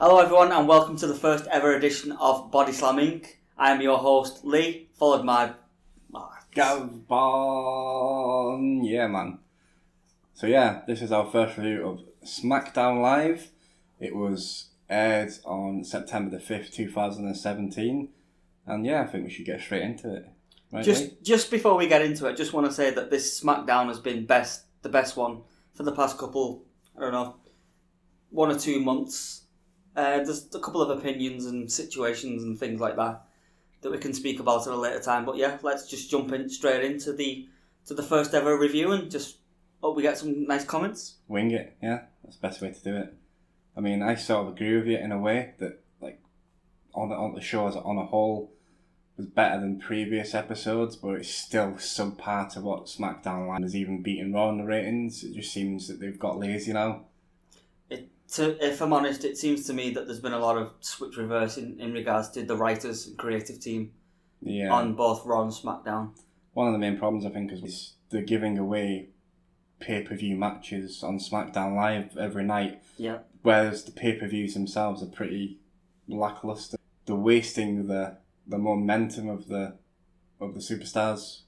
Hello everyone and welcome to the first ever edition of Bodyslam Inc. I am your host Lee, followed by Gavbon. Yeah, man. So yeah, this is our first review of Smackdown Live. It was aired on September the 5th, 2017. And yeah, I think we should get straight into it. Right, just before we get into it, I just want to say that this Smackdown has been the best one for the past couple, 1 or 2 months. There's a couple of opinions and situations and things like that we can speak about at a later time. But yeah, let's just jump straight into the first ever review and just hope we get some nice comments. Wing it, yeah. That's the best way to do it. I mean, I sort of agree with you in a way that, like, on the show as on a whole was better than previous episodes, but it's still subpar to what Smackdown Live has even beaten Raw in the ratings. It just seems that they've got lazy now. If I'm honest, it seems to me that there's been a lot of switch reverse in regards to the writers and creative team on both Raw and SmackDown. One of the main problems, I think, is they're giving away pay-per-view matches on SmackDown Live every night. Yeah. Whereas the pay-per-views themselves are pretty lackluster. They're wasting the momentum of the superstars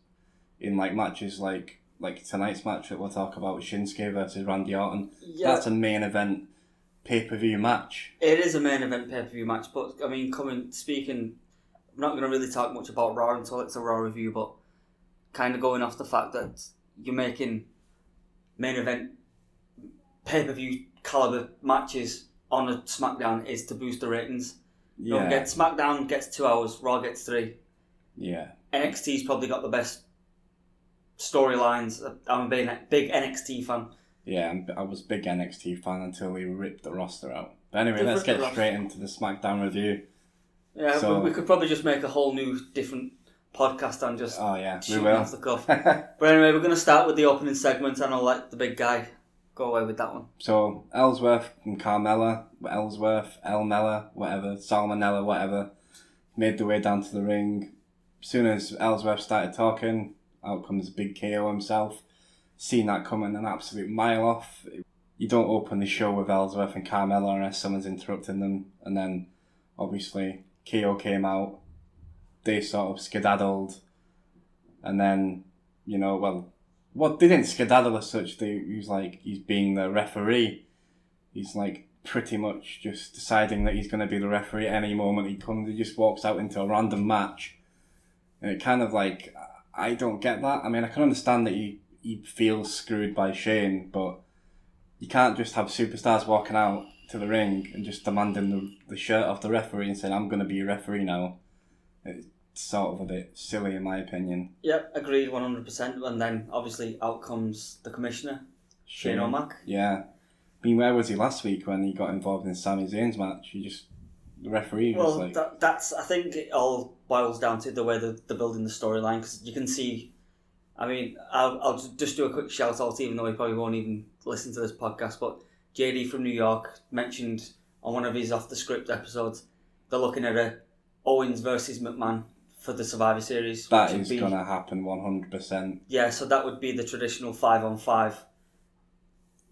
in like matches like tonight's match that we'll talk about with Shinsuke versus Randy Orton. Yeah. That's a main event pay-per-view match. It is a main event pay-per-view match, but I mean, I'm not going to really talk much about Raw until it's a Raw review, but kind of going off the fact that you're making main event pay-per-view caliber matches on a SmackDown is to boost the ratings. Yeah. SmackDown gets 2 hours, Raw gets 3. Yeah. NXT's probably got the best storylines. I'm a big NXT fan. Yeah, I was a big NXT fan until we ripped the roster out. But anyway, let's get straight into the SmackDown review. Yeah, so, we could probably just make a whole new different podcast and just shooting off the cuff. But anyway, we're going to start with the opening segment and I'll let the big guy go away with that one. So, Ellsworth and Salmonella, whatever, made their way down to the ring. As soon as Ellsworth started talking, out comes Big KO himself. Seen that coming an absolute mile off. You don't open the show with Ellsworth and Carmella unless someone's interrupting them. And then, obviously, KO came out. They sort of skedaddled. And then, they didn't skedaddle as such. He's being the referee. He's like pretty much just deciding that he's going to be the referee at any moment he comes. He just walks out into a random match. And it kind of like, I don't get that. I mean, I can understand that he feels screwed by Shane, but you can't just have superstars walking out to the ring and just demanding the shirt off the referee and saying, I'm going to be a referee now. It's sort of a bit silly in my opinion. Yep, agreed 100%. And then obviously out comes the commissioner, Shane O'Mac. Yeah. I mean, where was he last week when he got involved in Sami Zayn's match? The referee was like... I think it all boils down to the way they're building the storyline, because you can see... I mean, I'll just do a quick shout out, even though he probably won't even listen to this podcast, but JD from New York mentioned on one of his off the script episodes, they're looking at a Owens versus McMahon for the Survivor Series. That is going to happen 100%. Yeah, so that would be the traditional 5-on-5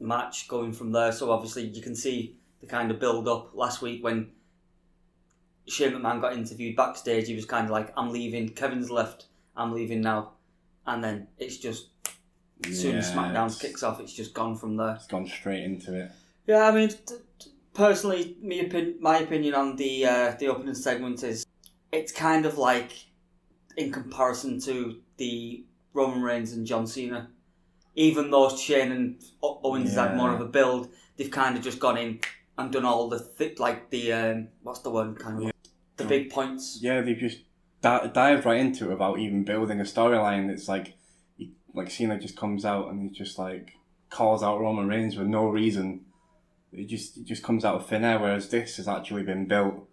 match going from there. So obviously you can see the kind of build up last week when Shane McMahon got interviewed backstage. He was kind of like, I'm leaving, Kevin's left, I'm leaving now. And then it's just, as soon as SmackDown kicks off, it's just gone from there. It's gone straight into it. Yeah, I mean, personally, my opinion on the opening segment is, it's kind of like, in comparison to the Roman Reigns and John Cena, even though Shane and Owens had more of a build, they've kind of just gone in and done all the the big points. Yeah, they've just dived right into it without even building a storyline. It's like Cena just comes out and he just like calls out Roman Reigns for no reason. It just comes out of thin air, whereas this has actually been built,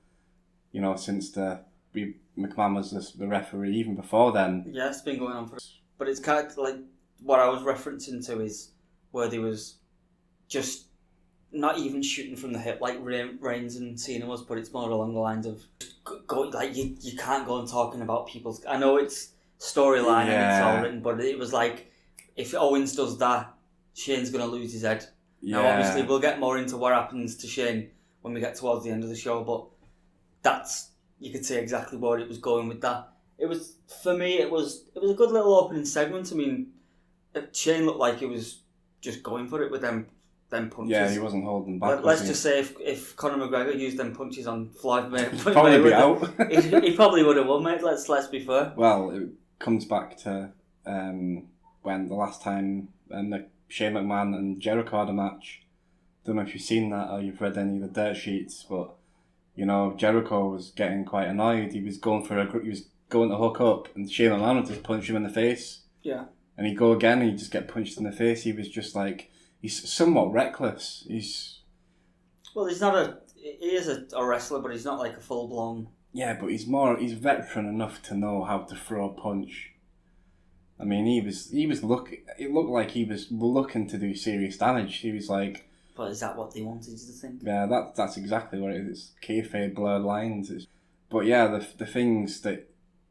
since McMahon was the referee, even before then. Yeah, it's been going on but it's kind of like what I was referencing to is where they was just not even shooting from the hip like Reigns and Cena was, but it's more along the lines of going like you can't go and talking about people's. I know it's storyline and it's all written, but it was like if Owens does that, Shane's gonna lose his head. Yeah. Now obviously we'll get more into what happens to Shane when we get towards the end of the show. But you could say exactly where it was going with that. It was, for me, it was a good little opening segment. I mean, Shane looked like he was just going for it with them punches. Yeah, he wasn't holding back. Let's just say if Conor McGregor used them punches on Floyd probably be out. he probably would have won, mate. Let's be fair. Well, it comes back to when the last time Shane McMahon and Jericho had a match. Don't know if you've seen that or you've read any of the dirt sheets, but Jericho was getting quite annoyed. He was going to hook up, and Shane McMahon would just punch him in the face. Yeah. And he'd go again, and he'd just get punched in the face. He was just like, he's somewhat reckless. He is a wrestler, but he's not like a full blown. Yeah, but he's veteran enough to know how to throw a punch. I mean, it looked like he was looking to do serious damage. He was like. But is that what they wanted you to think? Yeah, that's exactly what it is. It's kayfabe, blurred lines. But yeah, the things that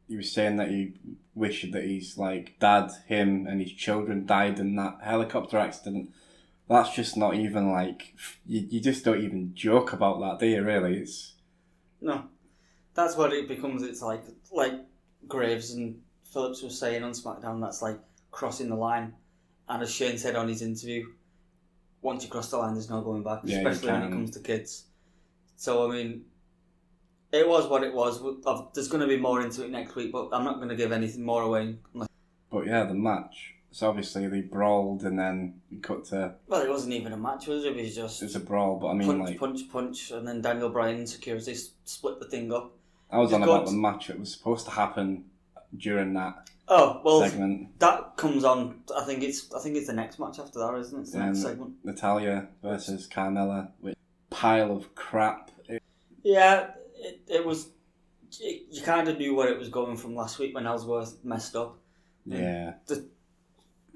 he was saying, that he wished that his dad, him, and his children died in that helicopter accident. That's just not even you just don't even joke about that, do you? Really, no. That's what it becomes. It's like Graves and Phillips was saying on SmackDown. That's like crossing the line, and as Shane said on his interview, once you cross the line, there's no going back, especially when it comes to kids. So, I mean, it was what it was. There's going to be more into it next week, but I'm not going to give anything more away. But yeah, the match. So obviously they brawled, and then we cut to. Well, it wasn't even a match, was it? It was just. It's a brawl, but I mean, punch, and then Daniel Bryan and security split the thing up. I was on about the match that was supposed to happen during that. Oh well, segment. That comes on. I think it's the next match after that, isn't it? It's the next segment. Natalya versus Carmella with pile of crap. Yeah, it was. You kind of knew where it was going from last week when Ellsworth messed up. Yeah.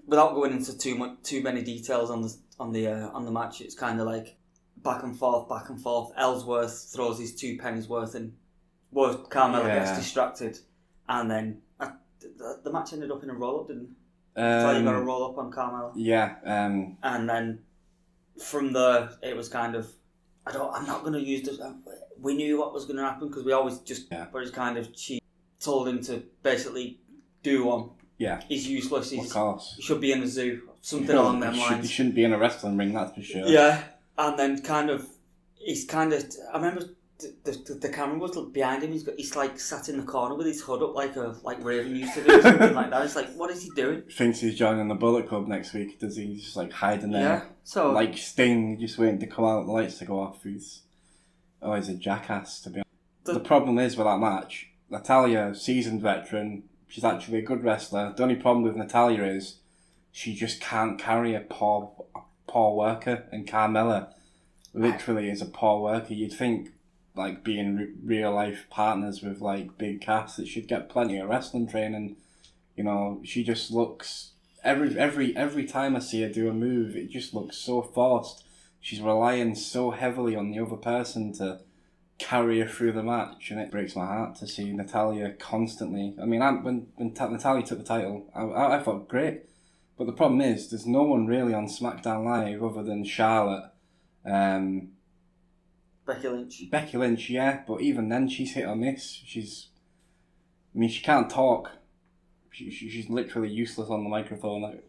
Without going into too many details on the match, it's kind of like back and forth. Ellsworth throws his 2 pennies worth in. Carmella gets distracted, and then. The match ended up in a roll-up, didn't it? You got a roll-up on Carmella. Yeah. And then from there, it was kind of... I'm not going to use this... We knew what was going to happen because we always just... Yeah. But it's kind of... She told him to basically do one. Yeah. He's useless. Of course. He should be in a zoo. Something along them lines. He shouldn't be in a wrestling ring, that's for sure. Yeah. And then he's kind of... I remember... The camera was behind him. He's like sat in the corner with his hood up like Raven used to do, or something like that. It's like, what is he doing? Thinks he's joining the Bullet Club next week. Does he? He's just like hiding there. Yeah. So like Sting, just waiting to come out, the lights to go off. He's a jackass, to be honest. The problem is with that match, Natalya, seasoned veteran, she's actually a good wrestler. The only problem with Natalya is she just can't carry a poor worker, and Carmella literally is a poor worker. You'd think, being real life partners with big casts, that she'd get plenty of wrestling training. She just looks every time I see her do a move, it just looks so forced. She's relying so heavily on the other person to carry her through the match, and it breaks my heart to see Natalya constantly. I mean, when Natalya took the title, I thought great, but the problem is there's no one really on SmackDown Live other than Charlotte. Becky Lynch, yeah, but even then she's hit or miss. She can't talk. She's literally useless on the microphone.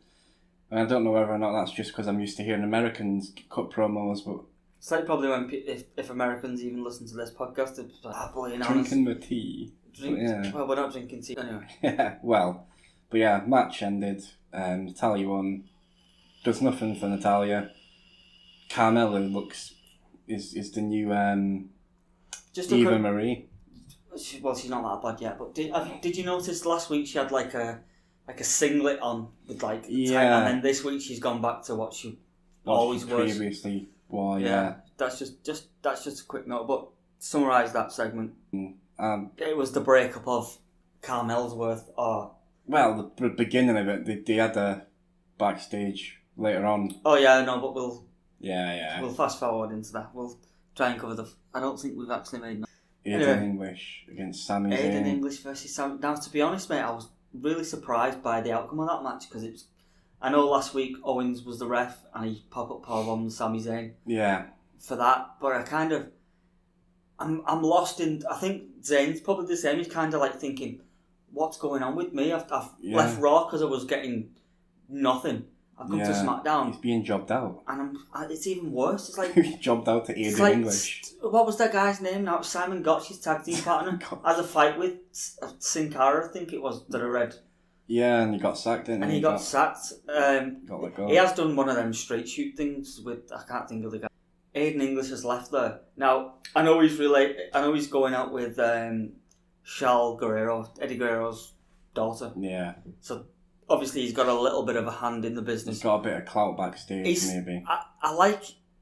And I don't know whether or not that's just because I'm used to hearing Americans cut promos, but... It's like probably when if Americans even listen to this podcast, they're like, drinking the tea. Well, we're not drinking tea anyway. Yeah, well, but yeah, match ended. Natalya won. Does nothing for Natalya. Carmella is the new Eva Marie. Well, she's not that bad yet. But did you notice last week she had like a singlet on with tight, and then this week she's gone back to what she always was previously. Well, yeah. That's just a quick note. But to summarise that segment, it was the breakup of Carmella's well, the beginning of it, they had a backstage later on. Oh yeah, no, but we'll. Yeah. We'll fast forward into that. We'll try and cover I don't think we've actually made... Aiden English against Sami Zayn. Aiden English versus Sami... Now, to be honest, mate, I was really surprised by the outcome of that match because I know last week Owens was the ref and he popped up powerbombed Sami Zayn. Yeah. for that, but I'm lost in. I think Zayn's probably the same. He's kind of like thinking, what's going on with me? I've left Raw because I was getting nothing. I've come to SmackDown. He's being jobbed out. And it's even worse. It's like... He's jobbed out to Aiden English. What was that guy's name now? Simon Gotch, his tag team partner. Had a fight with Sin Cara, I think it was, that I read. Yeah, and he got sacked, didn't he? And he got sacked. Got let go. He has done one of them straight shoot things with... I can't think of the guy. Aiden English has left there. Now, I know he's going out with Charles Guerrero, Eddie Guerrero's daughter. Yeah. So... Obviously, he's got a little bit of a hand in the business. He's got a bit of clout backstage, maybe.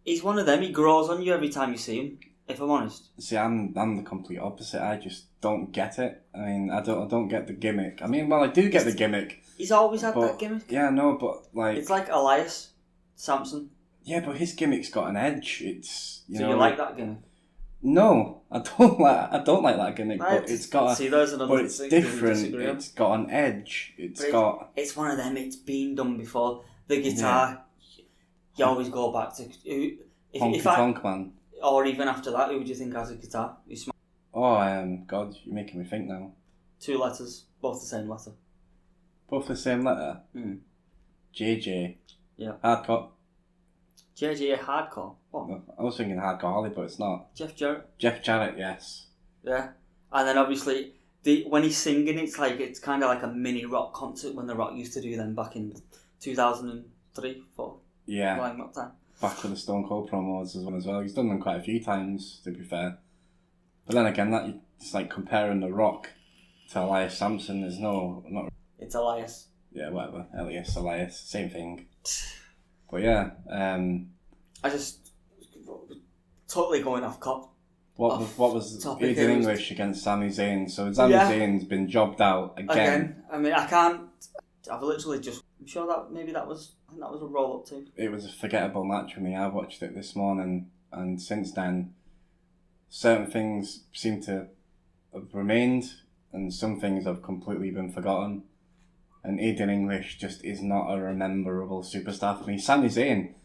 He's one of them. He grows on you every time you see him. If I'm honest. See, I'm the complete opposite. I just don't get it. I mean, I don't get the gimmick. I mean, well, I do get the gimmick. He's always had that gimmick. Yeah, no, but like it's like Elias Sampson. Yeah, but his gimmick's got an edge. It's you like that gimmick? No, I don't like that gimmick, but it's got but it's different. It's got an edge. It's one of them. It's been done before. The guitar, you always go back to Honky Tonk Man. Or even after that, who would you think has a guitar? God, you're making me think now. 2 letters, both the same letter. Both the same letter. JJ. Yeah. Hardcore. JJ Hardcore. What? I was thinking Hardcore Holly, but it's not. Jeff Jarrett. Jeff Jarrett, yes. Yeah, and then obviously when he's singing, it's kind of like a mini rock concert when the Rock used to do them back in 2003, 4. Yeah. Like that time. Back with the Stone Cold promos as well. He's done them quite a few times, to be fair. But then again, it's like comparing the Rock to Elias Sampson. There's not. It's Elias. Yeah, whatever. Elias, same thing. But yeah, I just totally going off cop. What was Aiden English against Sami Zayn? So Sami Zayn's been jobbed out again. I mean, I can't. I've literally just. I'm sure that maybe that was a roll up too. It was a forgettable match for me. I watched it this morning, and since then, certain things seem to have remained, and some things have completely been forgotten. And Aiden English just is not a rememberable superstar for me. Sami Zayn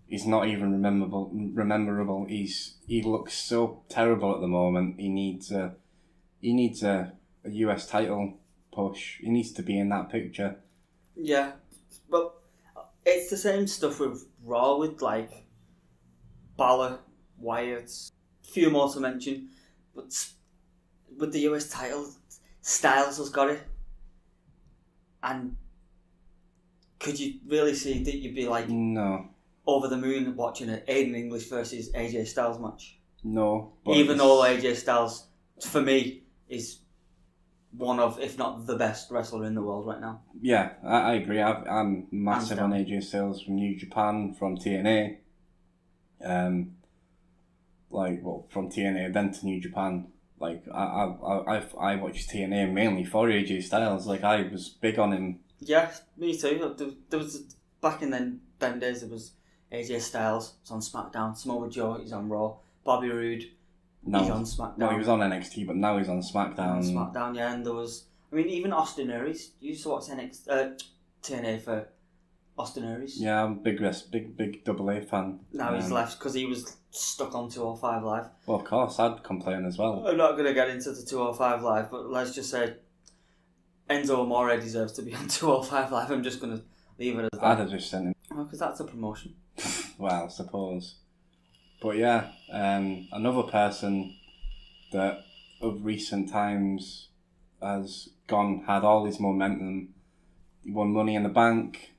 is not even rememberable. He looks so terrible at the moment. He needs a US title push. He needs to be in that picture. Yeah, but it's the same stuff with Raw with like Balor, Wyatt, a few more to mention. But with the US title, Styles has got it. And could you really see that you'd be like over the moon watching an Aiden English versus AJ Styles match? No. But even though AJ Styles, for me, is one of, if not the best wrestler in the world right now. Yeah, I agree. I'm massive on AJ Styles from New Japan, from TNA. From TNA then to New Japan. Like, I watched TNA mainly for AJ Styles. Like, I was big on him. Yeah, me too. There was back in them days, there was AJ Styles, he's on SmackDown. Samoa Joe, he's on Raw. Bobby Roode, he's on SmackDown. No, he was on NXT, but now he's on SmackDown. Yeah, and there was... I mean, even Austin Aries. You used to watch TNA for Austin Aries. Yeah, I'm a big Double A fan. Now he's left because he was stuck on 205 Live. Well, of course, I'd complain as well. I'm not going to get into the 205 Live, but let's just say Enzo Amore deserves to be on 205 Live. I'm just going to leave it as that. I'd have just sent him. Oh, because that's a promotion. Well, I suppose. But yeah, another person that of recent times has had all his momentum. He won Money in the Bank,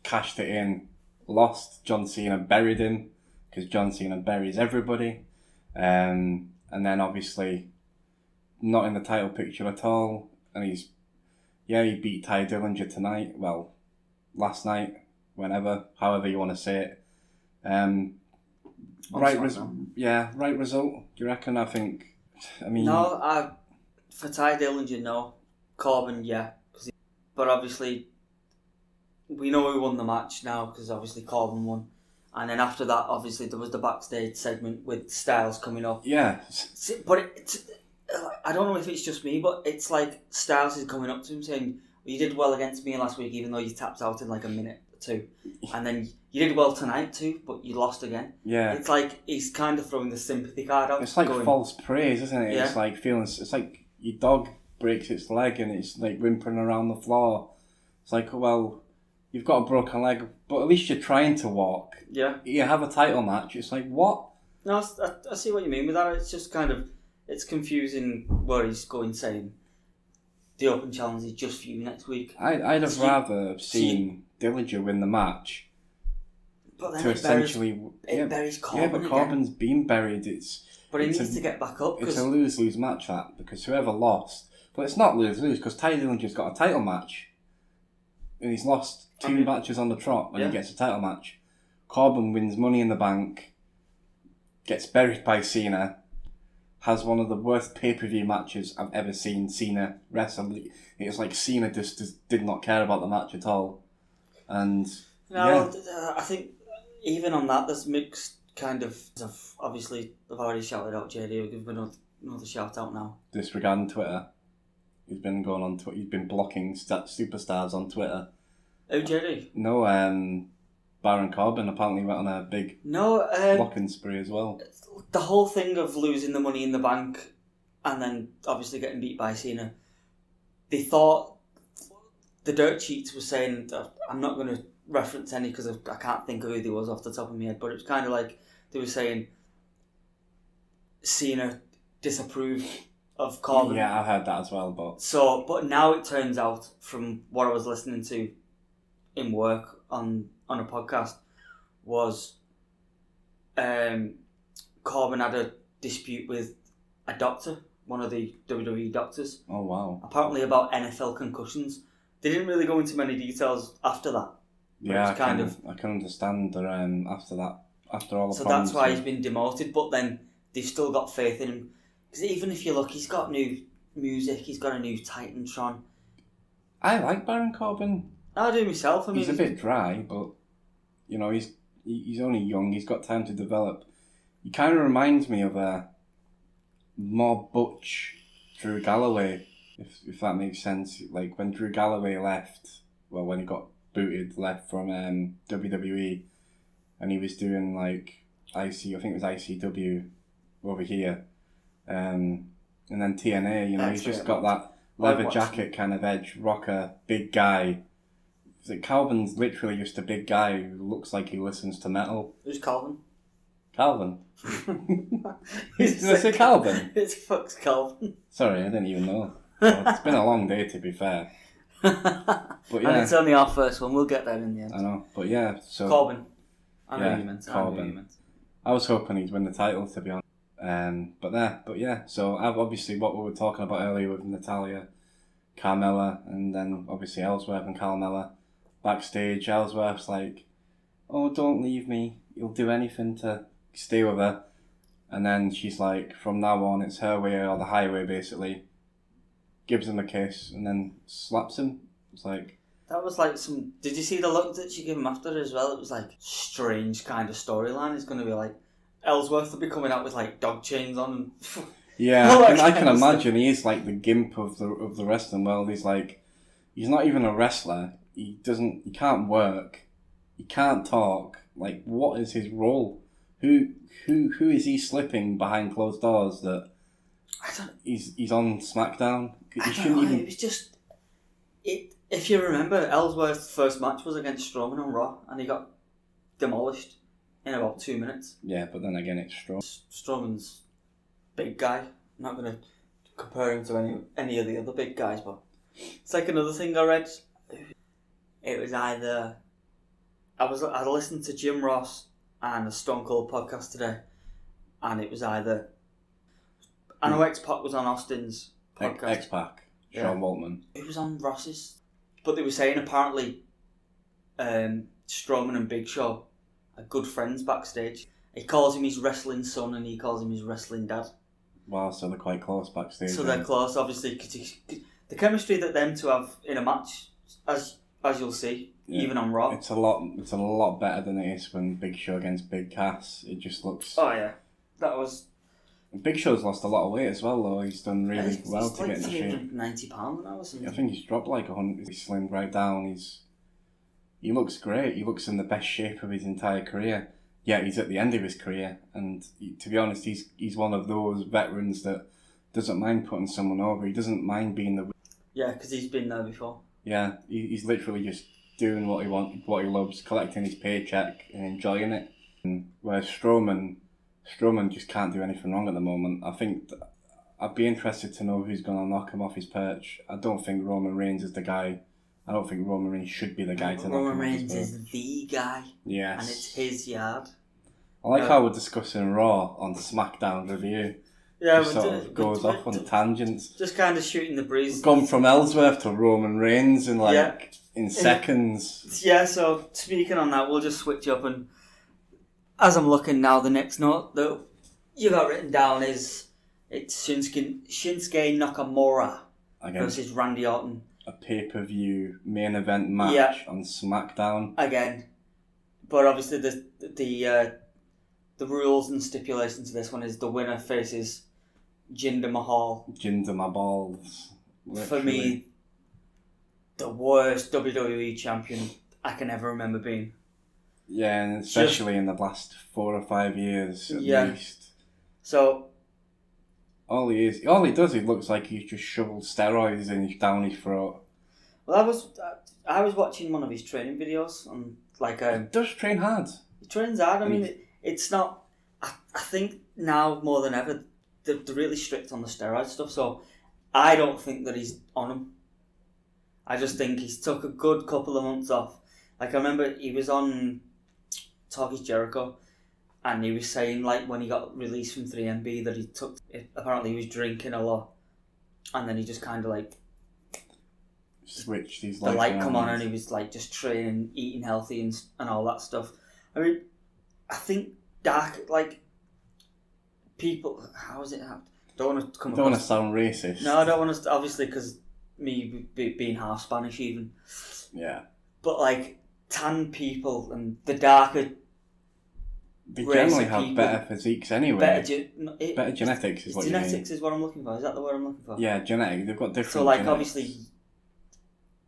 cashed it in, lost. John Cena buried him because John Cena buries everybody. And then obviously not in the title picture at all. And he beat Ty Dillinger tonight. Well, last night, however you want to say it. Right result. Do you reckon? No, for Ty Dillinger, no. Corbin, yeah. But obviously, we know who won the match now because obviously Corbin won. And then after that, obviously, there was the backstage segment with Styles coming up. Yeah. But I don't know if it's just me, but it's like Styles is coming up to him saying, well, you did well against me last week, even though you tapped out in like a minute too, and then you did well tonight too, but you lost again. Yeah. It's like he's kind of throwing the sympathy card out. It's like false praise, isn't it? Yeah. It's like it's like your dog breaks its leg and it's like whimpering around the floor. It's like, well, you've got a broken leg, but at least you're trying to walk. Yeah. You have a title match. It's like, what? No, I see what you mean with that. It's just kind of, it's confusing where he's going saying the Open Challenge is just for you next week. I'd have rather seen Dillinger win the match. But then to essentially... it buries Corbin. Yeah, but Corbin's been buried. But he needs to get back up. It's a lose-lose match, that, because whoever lost... But it's not lose-lose, because Ty Dillinger's got a title match. And he's lost two matches on the trot when he gets a title match. Corbin wins Money in the Bank, gets buried by Cena, has one of the worst pay-per-view matches I've ever seen Cena wrestle. It's like Cena just did not care about the match at all. And I think even on that, there's mixed kind of... Obviously, I've already shouted out JD. I'll give him another shout out now. Disregarding Twitter. He's been going on Twitter. He's been blocking superstars on Twitter. Oh, JD? No, Baron Corbin apparently went on a big blocking spree as well. The whole thing of losing the Money in the Bank and then obviously getting beat by Cena, they thought the Dirt Sheets were saying, I'm not going to reference any because I can't think of who they was off the top of my head, but it was kind of like they were saying Cena disapproved of Corbin. Yeah, I heard that as well. But now it turns out, from what I was listening to in work on a podcast, was Corbin had a dispute with a doctor, one of the WWE doctors. Oh, wow. Apparently about NFL concussions. They didn't really go into many details after that. Yeah, I can understand that after that, after all the So that's why he's been demoted, but then they've still got faith in him. Because even if you look, he's got new music, he's got a new Titantron. I like Baron Corbin. I do myself. I mean, he's a bit dry, but, you know, he's only young, he's got time to develop. He kind of reminds me of a more butch Drew Galloway, if that makes sense. Like when Drew Galloway left, well, when he got left from WWE, and he was doing like I think it was ICW over here, and then TNA. You know, he's just got that leather jacket kind of edge, rocker, big guy. Calvin's literally just a big guy who looks like he listens to metal. Who's Calvin? Calvin. Did I say Calvin? It's fuck's Calvin. Sorry, I didn't even know. Well, it's been a long day, to be fair. But yeah, and it's only our first one. We'll get there in the end. I know, but yeah. So Corbin. I know you meant. Corbin. I was hoping he'd win the title, to be honest. But yeah. So obviously what we were talking about earlier with Natalya, Carmella, and then obviously Ellsworth and Carmella backstage. Ellsworth's like, "Oh, don't leave me. You'll do anything to stay with her." And then she's like, "From now on, it's her way or the highway," basically. Gives him a kiss and then slaps him. It's like... That was like some... Did you see the look that she gave him after as well? It was like strange kind of storyline. It's going to be like... Ellsworth will be coming out with like dog chains on. Yeah, I can imagine he is like the gimp of the wrestling world. He's like... He's not even a wrestler. He can't work. He can't talk. Like, what is his role? Who is he slipping behind closed doors that... He's on SmackDown? I don't know, it was just... If you remember, Ellsworth's first match was against Strowman on Raw, and he got demolished in about 2 minutes. Yeah, but then again, it's Strowman. Strowman's big guy. I'm not going to compare him to any of the other big guys, but it's like another thing I read. It was either... I listened to Jim Ross and a Stone Cold podcast today, and it was either... I know X-Pac was on Austin's podcast. X-Pac, Sean Waltman. It was on Ross's. But they were saying apparently Strowman and Big Show are good friends backstage. He calls him his wrestling son and he calls him his wrestling dad. Wow, so they're quite close backstage. So they're close, obviously. The chemistry that them two have in a match, as you'll see, even on Raw. It's a lot better than it is when Big Show against Big Cass. It just looks... Oh yeah, that was... Big Show's lost a lot of weight as well, though. He's done really well to get in the shape. He's like £390 now or something. I think he's dropped like 100. He's slimmed right down. He's he looks great. He looks in the best shape of his entire career. Yeah, he's at the end of his career, and to be honest, he's one of those veterans that doesn't mind putting someone over. He doesn't mind being the... Yeah, because he's been there before. Yeah, he's literally just doing what he loves, collecting his paycheck and enjoying it. And whereas Strowman just can't do anything wrong at the moment. I think I'd be interested to know who's going to knock him off his perch. I don't think Roman Reigns is the guy. I don't think Roman Reigns should be the guy to knock him off his perch. Roman Reigns is the guy. Yes. And it's his yard. I like how we're discussing Raw on SmackDown review. Yeah, it sort of goes off on tangents. Just kind of shooting the breeze. We've gone from Ellsworth to Roman Reigns in seconds. Yeah, so speaking on that, we'll just switch up, and as I'm looking now, the next note that you got written down is it's Shinsuke Nakamura versus Randy Orton. A pay-per-view main event match on SmackDown. Again. But obviously the rules and stipulations to this one is the winner faces Jinder Mahal. Jinder my balls. Literally. For me, the worst WWE champion I can ever remember being. Yeah, and especially in the last 4 or 5 years at least. So all he does, he looks like he's just shoveled steroids down his throat. Well, I was watching one of his training videos on He does train hard. He trains hard. I mean, it's not. I think now more than ever they're really strict on the steroid stuff. So I don't think that he's on them. I just think he's took a good couple of months off. Like I remember he was on Talk Is Jericho, and he was saying like when he got released from 3MB that he took. Apparently he was drinking a lot, and then he just kind of like switched his the light come on, and he was like just training, eating healthy, and all that stuff. I mean, I think people. How is it? Don't want to come. Don't want to sound racist. No, I don't want to. Obviously, because me being half Spanish, even. Yeah. But like tan people and the darker. They generally have better physiques anyway. Better genetics is what you mean. Genetics is what I'm looking for. Is that the word I'm looking for? Yeah, genetic. They've got different. So like genetics. Obviously,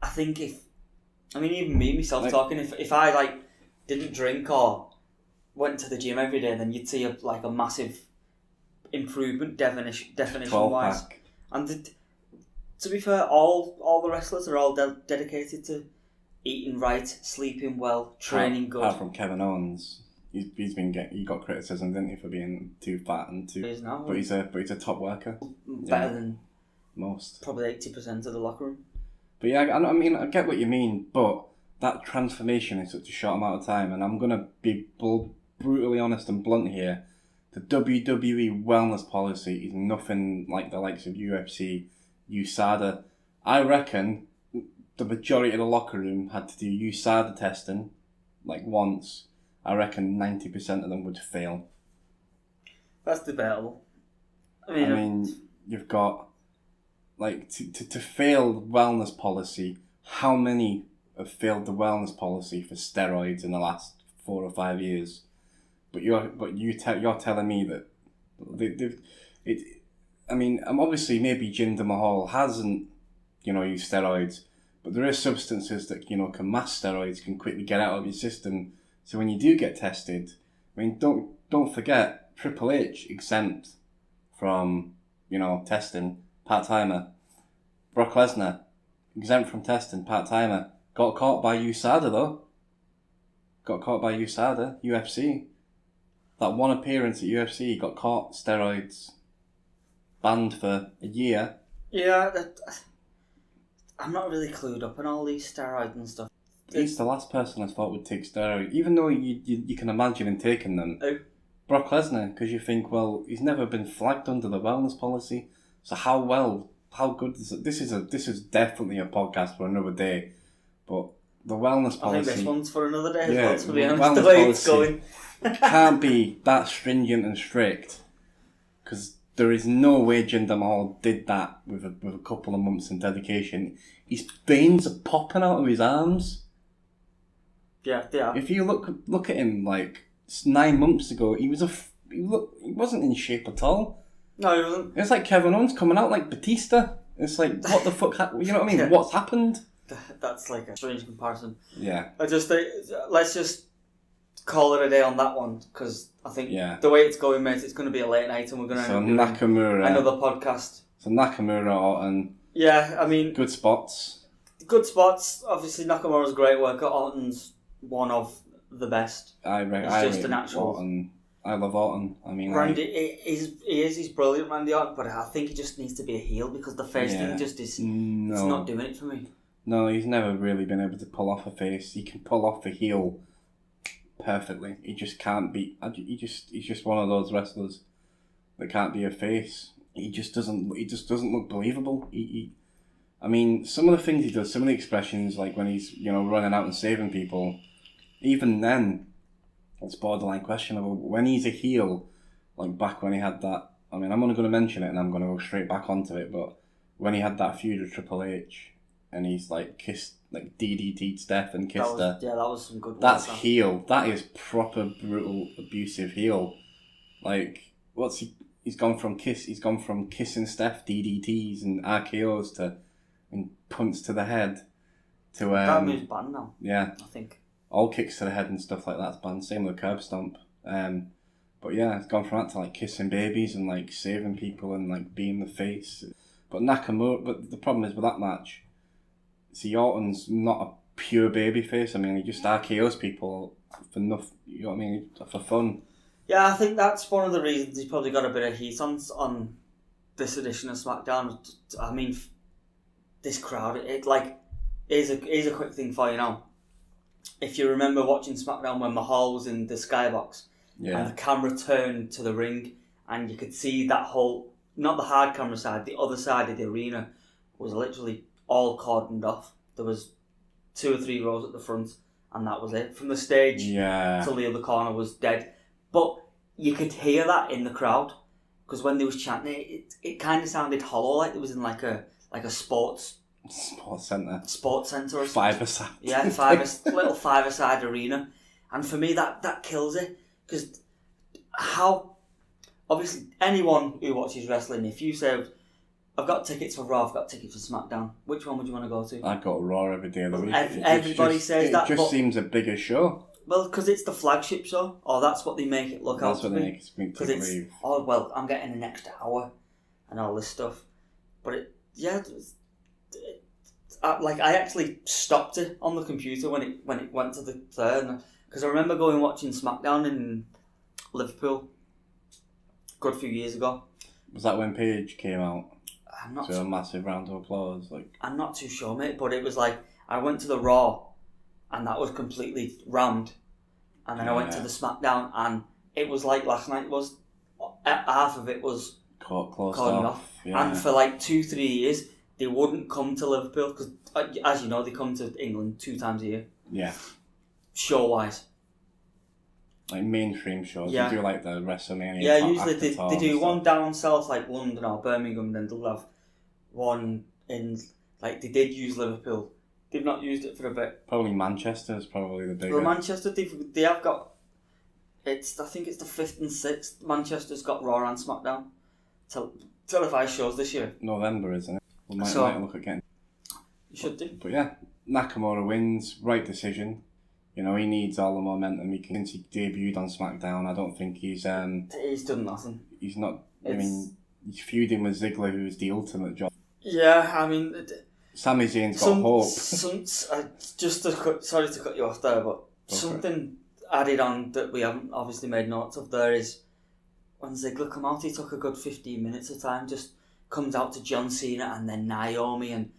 I think even me myself talking, if I like didn't drink or went to the gym every day, then you'd see a massive improvement definition wise. Pack. And to be fair, all the wrestlers are all dedicated to eating right, sleeping well, training good. Apart from Kevin Owens, he got criticism, didn't he, for being too fat and too. He is now, but he's a top worker. Better than most. Probably 80% of the locker room. But yeah, I mean, I get what you mean, but that transformation in such a short amount of time, and I'm gonna be brutally honest and blunt here. The WWE wellness policy is nothing like the likes of UFC, USADA. I reckon the majority of the locker room had to do USADA testing, like once. I reckon 90% of them would fail. That's debatable. I mean, you've got like to fail the wellness policy. How many have failed the wellness policy for steroids in the last 4 or 5 years? But you're telling me that I mean, obviously maybe Jinder Mahal hasn't, used steroids, but there are substances that can mask steroids, can quickly get out of your system. So when you do get tested, I mean, don't forget Triple H exempt from testing, part-timer. Brock Lesnar exempt from testing, part-timer. Got caught by USADA though. UFC. That one appearance at UFC, got caught, steroids, banned for a year. Yeah, I'm not really clued up on all these steroids and stuff. He's the last person I thought would take steroids, even though you can imagine him taking them. Brock Lesnar, because you think, well, he's never been flagged under the wellness policy, so how good is it? This is definitely a podcast for another day, but the wellness policy... I think this one's for another day as well, to be honest, the way it's going. Can't be that stringent and strict, because there is no way Jinder Mahal did that with a couple of months in dedication. His veins are popping out of his arms. Yeah, they are. If you look at him like 9 months ago, he wasn't in shape at all. No, he wasn't. It's like Kevin Owens coming out like Batista. It's like, what the fuck? You know what I mean? Yeah. What's happened? That's like a strange comparison. Yeah. I just think, let's just call it a day on that one, because I think the way it's going, mate, it's going to be a late night and we're going to end up doing another podcast. So Nakamura, Orton. Yeah, I mean... Good spots. Good spots. Obviously, Nakamura's great work. Orton's one of the best. He's just an actual... Orton. I love Orton. I mean... Randy, he's brilliant, Randy Orton, but I think he just needs to be a heel because the face thing just is... No. It's not doing it for me. No, he's never really been able to pull off a face. He can pull off a heel perfectly. He just can't be... He's just one of those wrestlers that can't be a face. He just doesn't look believable. I mean, some of the things he does, some of the expressions, like when he's, running out and saving people, even then, it's borderline questionable. When he's a heel, like back when he had that, I mean, I'm only going to mention it and I'm going to go straight back onto it, but when he had that feud with Triple H, and he's like kissed, like DDT'd Steph and kissed her. Yeah, that was some good work. That's heel. That is proper brutal, abusive heel. Like, He's gone from kissing Steph, DDTs and RKOs and punts to the head to that move's banned now. Yeah, I think all kicks to the head and stuff like that's banned. Same with curb stomp. But yeah, it's gone from that to like kissing babies and like saving people and like being the face. But Nakamura. But the problem is with that match, see, Orton's not a pure baby face. I mean, he just RKOs people for nothing. You know what I mean? For fun. Yeah, I think that's one of the reasons he's probably got a bit of heat on this edition of SmackDown. I mean, this crowd, is a quick thing for you now. If you remember watching SmackDown when Mahal was in the skybox, and the camera turned to the ring, and you could see that whole, not the hard camera side, the other side of the arena was literally all cordoned off. There was 2 or 3 rows at the front, and that was it. From the stage till the other corner was dead. But you could hear that in the crowd, because when they was chanting it kind of sounded hollow, like it was in like a sports centre or something. Five-a-side. Yeah, little five-a-side arena. And for me, that kills it, because obviously anyone who watches wrestling, if you say, I've got tickets for Raw, I've got tickets for SmackDown, which one would you want to go to? I'd go to Raw every day of the week. Everybody says that. It just seems a bigger show. Well, because it's the flagship show, or that's what they make it look out to be. That's what they make it believe. I'm getting an extra hour and all this stuff. But I actually stopped it on the computer when it went to the third, because I remember going watching SmackDown in Liverpool a good few years ago. Was that when Paige came out? I'm not a massive round of applause. I'm not too sure, mate, but it was like I went to the Raw and that was completely rammed, and then I went to the SmackDown and it was like last night was, half of it was closed off. Yeah. And for like 2-3 years they wouldn't come to Liverpool, because as you know, they come to England 2 times a year. Yeah. Show wise. Like mainstream shows. Yeah. They do like the WrestleMania. Yeah, usually they do one down south like London or Birmingham, then they'll have one in, like they did use Liverpool. They've not used it for a bit. Probably Manchester's probably the biggest. Well, Manchester, they have got, I think it's the 5th and 6th. Manchester's got Raw and SmackDown. Televised shows this year. November, isn't it? We might look at getting. You should do. But yeah, Nakamura wins. Right decision. He needs all the momentum. Since he debuted on SmackDown, I don't think he's done nothing. He's not. He's feuding with Ziggler, who's the ultimate job. Yeah, I mean, Sami Zayn's got hope. Sorry to cut you off there, but something added on that we haven't obviously made notes of there is when Ziggler come out, he took a good 15 minutes of time, just comes out to John Cena and then Naomi, and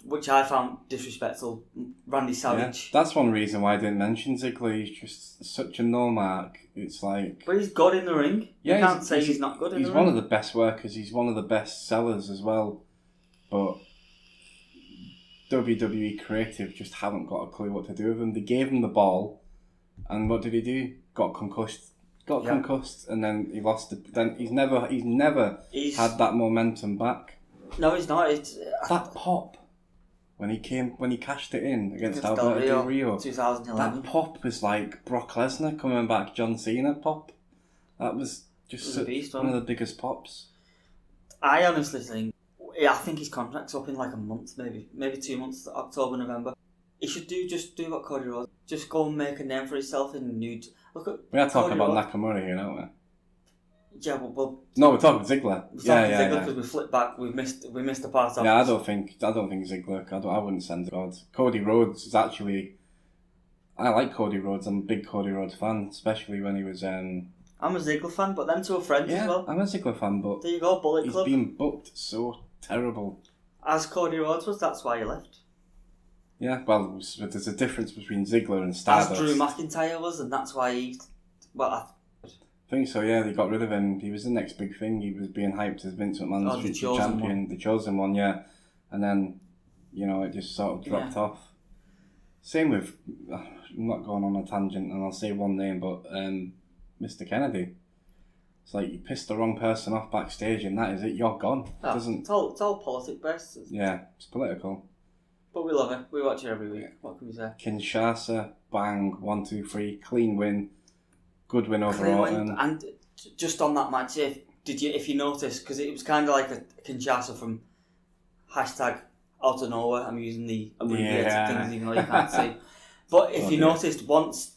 which I found disrespectful. Randy Savage. Yeah, that's one reason why I didn't mention Ziggler. He's just such a no mark. It's like, but he's good in the ring. Yeah, you can't say he's not good in the ring. He's one of the best workers. He's one of the best sellers as well. But WWE Creative just haven't got a clue what to do with him. They gave him the ball, and what did he do? Got concussed, and then he lost. Then he's never had that momentum back. No, he's not. That pop when he cashed it in against Alberto Del Rio, 2011. That pop was like Brock Lesnar coming back, John Cena pop. That was just one of the biggest pops. I honestly think Yeah, I think his contract's up in like a month, maybe 2 months, October, November. He should do what Cody Rhodes. Just go and make a name for himself in nude. Look at. We are talking Cody about Rhodes. Nakamura here, aren't we? Yeah, well no, we're talking Ziggler. We're talking Ziggler because we flipped back. We missed the part of. Yeah, I don't think Ziggler. I wouldn't send it. Cody Rhodes is actually. I like Cody Rhodes. I'm a big Cody Rhodes fan, especially when he was. I'm a Ziggler fan, but them two are friends as well. I'm a Ziggler fan, but there you go, Bullet Club. He's been booked so terrible. As Cody Rhodes was, that's why he left. Yeah, well, there's a difference between Ziggler and Stardust. As Drew McIntyre was, and that's why he. Well, I think so. Yeah, they got rid of him. He was the next big thing. He was being hyped as Vince McMahon's future champion, the chosen one. Yeah, and then it just sort of dropped off. Same with. I'm not going on a tangent, and I'll say one name, but Mr. Kennedy. It's like you pissed the wrong person off backstage, and that is it. You're gone. It's all politic based. Yeah, it's political. But we love it. We watch it every week. What can we say? Kinshasa, bang, 1, 2, 3, clean win, good win over Orton. And just on that match, if you notice, because it was kind of like a Kinshasa from hashtag out of nowhere. I'm using the abbreviated things, even though you can't see. But if you noticed, once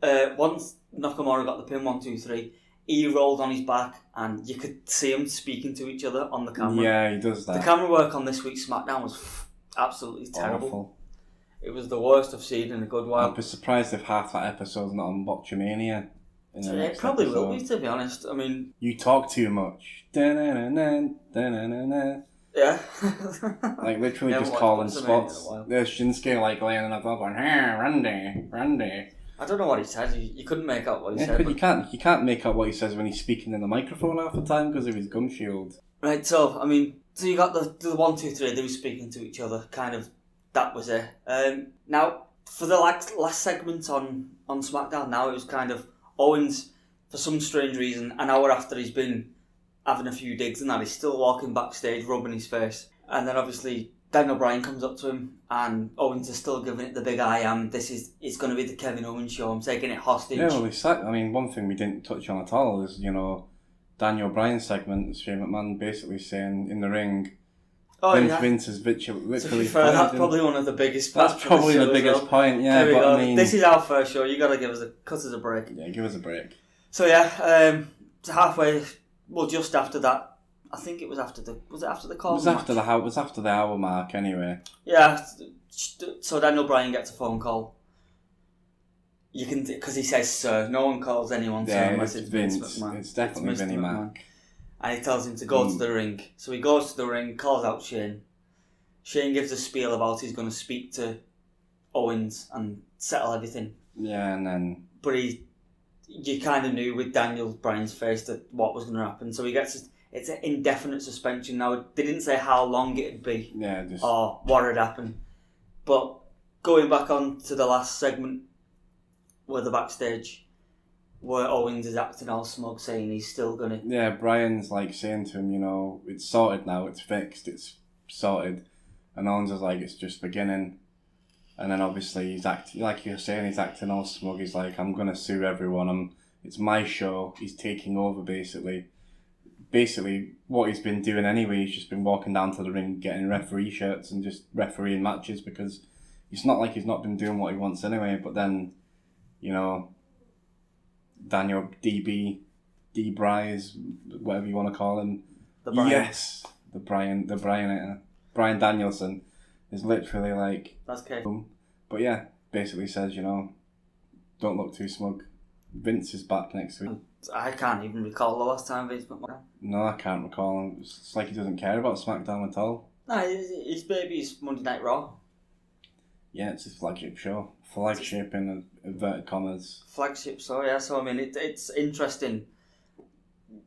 Nakamura got the pin 1, 2, 3, he rolled on his back, and you could see them speaking to each other on the camera. Yeah, he does that. The camera work on this week's SmackDown was absolutely terrible. Awful. It was the worst I've seen in a good while. I'd be surprised if half that episode's not on Botchamania. It probably will be, to be honest. I mean, you talk too much. Da-na-na-na, yeah. Like literally just calling spots. There's Shinsuke like laying on the floor going, "Hey, Randy." I don't know what he said. You couldn't make out what he said. But you can't make out what he says when he's speaking in the microphone half the time because of his gum shield. Right. So you got the 1, 2, 3. They were speaking to each other. Kind of. That was it. Now for the last segment on SmackDown. Now it was kind of Owens, for some strange reason, an hour after he's been having a few digs and that, he's still walking backstage, rubbing his face. And then obviously Daniel Bryan comes up to him, and Owens is still giving it the big I am. It's going to be the Kevin Owens show. I'm taking it hostage. Yeah, well, one thing we didn't touch on at all is, Daniel Bryan's segment, Shane McMahon basically saying in the ring, Vince is literally fair, that's probably one of the biggest points. That's probably the biggest point, yeah. But I mean, this is our first show. You got to cut us a break. Yeah, give us a break. So yeah, halfway, well, just after that, I think it was after the call. It was after the hour mark anyway. Yeah, so Daniel Bryan gets a phone call. You can, because he says sir. No one calls anyone sir unless it's Vince McMahon. It's definitely Vinnie Mac. And he tells him to go to the ring. So he goes to the ring, calls out Shane. Shane gives a spiel about he's going to speak to Owens and settle everything. Yeah, and then... But you kind of knew with Daniel Bryan's face that what was going to happen. So he gets... It's an indefinite suspension. Now, they didn't say how long it'd be. Yeah, or what had happened. But going back on to the last segment where the backstage... where Owens is acting all smug, saying he's still gonna... Yeah, Brian's like saying to him, it's sorted now, it's fixed, it's sorted. And Owens is like, it's just beginning. And then obviously he's acting, like you're saying, he's acting all smug. He's like, I'm gonna sue everyone, it's my show, he's taking over basically. Basically, what he's been doing anyway, he's just been walking down to the ring, getting referee shirts and just refereeing matches, because it's not like he's not been doing what he wants anyway, but then, Daniel D Bryce, whatever you want to call him. Yes, the Brian Danielson is literally like... That's okay. But yeah, basically says, don't look too smug. Vince is back next week. I can't even recall the last time Vince McMahon. No, I can't recall him. It's like he doesn't care about SmackDown at all. No, his baby's Monday Night Raw. Yeah, it's his flagship show. Flagship in inverted commas. Flagship, so yeah. So I mean, it's interesting.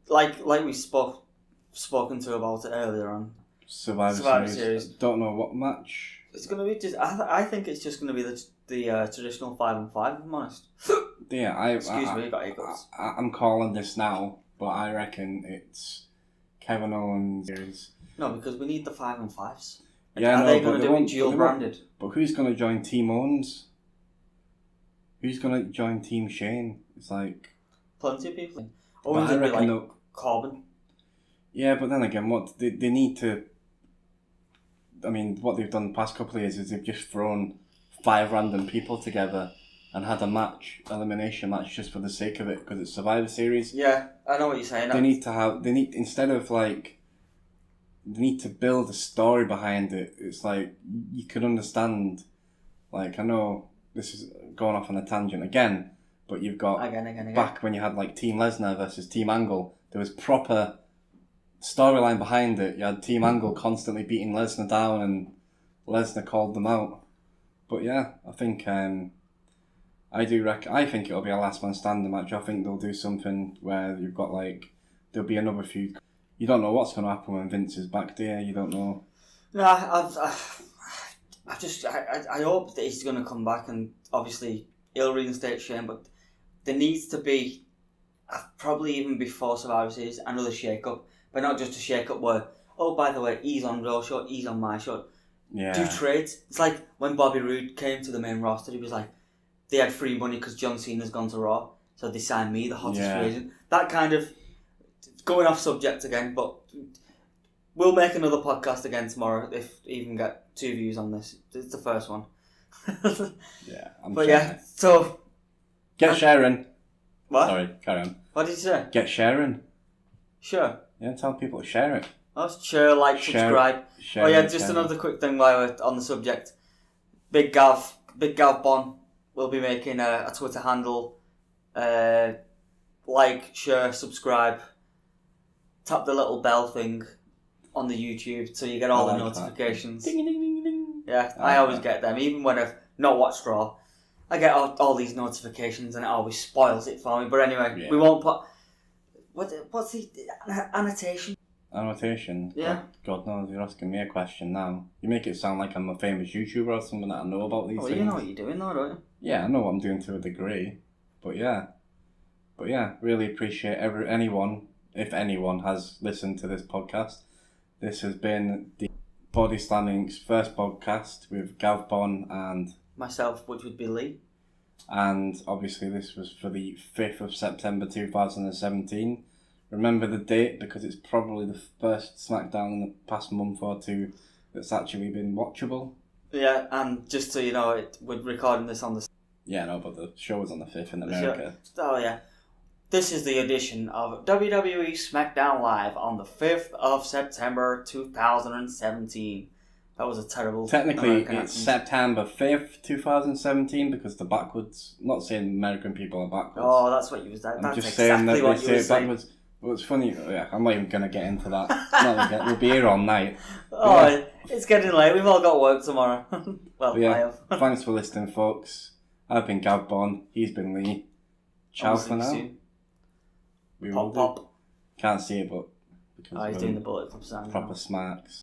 Like we spoken to about it earlier on. Survivor Series. Don't know what match. It's gonna be just. I think it's just gonna be the traditional 5-on-5. If I'm honest. Yeah, Excuse me, you got hiccups. I'm calling this now, but I reckon it's Kevin Owens series. No, because we need the 5-on-5s. Yeah, are they going to do it dual branded? But who's going to join Team Owens? Who's going to join Team Shane? It's like... Plenty of people. Owens would be like Corbin. Yeah, but then again, what they need to I mean, what they've done the past couple of years is they've just thrown 5 random people together and had a match, elimination match, just for the sake of it, because it's Survivor Series. Yeah, I know what you're saying. Instead of like, they need to build a story behind it. It's like, you could understand, like, I know this is going off on a tangent again, but you've got, Again. back when you had like Team Lesnar versus Team Angle, there was proper storyline behind it. You had Team Angle constantly beating Lesnar down, and Lesnar called them out. But yeah, I think I think it'll be a last man standing match. I think they'll do something where you've got like, there'll be another feud. You don't know what's going to happen when Vince is back there. You don't know. No, I hope that he's going to come back, and obviously he'll reinstate Shane, but there needs to be, probably even before Survivor Series, another shake-up. But not just a shake-up where, oh, by the way, he's on your show, he's on my show. Yeah. Do trades. It's like when Bobby Roode came to the main roster, he was like, they had free money because John Cena's gone to Raw, so they signed me, the hottest free agent. That kind of, going off subject again, but we'll make another podcast again tomorrow if we even get 2 views on this. It's the first one. Yeah. But yeah, so... Get Sharon. What? Sorry, carry on. What did you say? Get Sharon. Sure. Yeah, tell people to share it. Oh, share, like, subscribe. Share Oh yeah, it, just share another quick thing while we're on the subject. Big Gavbon will be making a Twitter handle. Like, share, subscribe. Tap the little bell thing on the YouTube so you get all the notifications. Ding, ding, ding, ding. Yeah, I always get them, even when I've not watched Raw. I get all these notifications and it always spoils it for me. But anyway, we won't put... What's the annotation? Annotation? Yeah. God knows, you're asking me a question now. You make it sound like I'm a famous YouTuber or something that I know about these things. You know what you're doing though, don't you? Yeah, I know what I'm doing to a degree. But yeah, really appreciate anyone, if anyone has listened to this podcast. This has been the Bodyslam Inc's first podcast with Gavbon and... myself, which would be Lee. And obviously this was for the 5th of September 2017. Remember the date because it's probably the first Smackdown in the past month or two that's actually been watchable. Yeah, and just so you know, we're recording this on the... Yeah, no, but the show was on the 5th in America. Oh yeah. This is the edition of WWE Smackdown Live on the 5th of September 2017. That was a terrible... Technically, American it's accent. September 5th, 2017, because the backwards... I'm not saying American people are backwards. Oh, that's what you was... I'm That's just exactly saying that what they you say were it saying. backwards. Well, it's funny. Yeah, I'm not even going to get into that. We'll be here all night. Oh, Yeah. It's getting late. We've all got work tomorrow. Well, Yeah, I have. Thanks for listening, folks. I've been Gavbon. He's been Lee. Ciao for now. Soon. We will Pop, do. pop. Can't see it, but... because Oh, he's we're doing the bullet club sound. proper smarks.